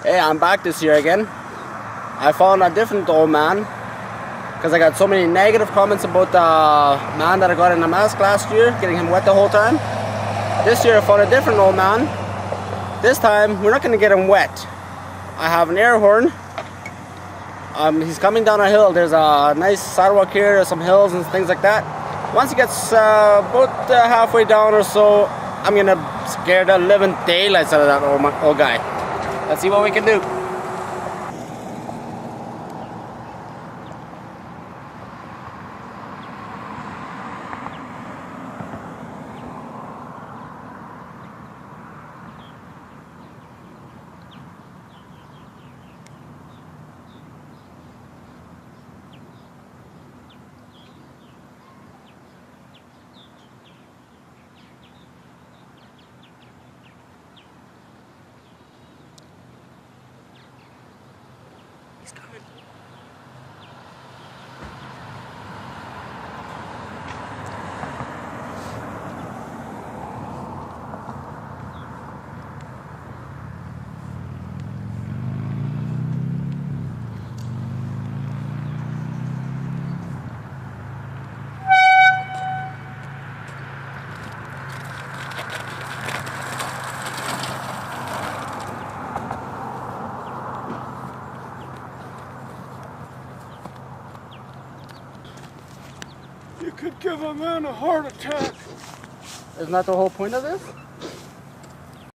Hey, I'm back this year again. I found a different old man because I got so many negative comments about the man that I got in the mask last year, getting him wet the whole time. This year I found a different old man. This time we're not going to get him wet. I have an air horn. He's coming down a hill. There's a nice sidewalk here, there's some hills and things like that. Once he gets about halfway down or so, I'm going to scare the living daylights out of that old guy. Let's see what we can do. He's coming. You could give a man a heart attack. Isn't that the whole point of this?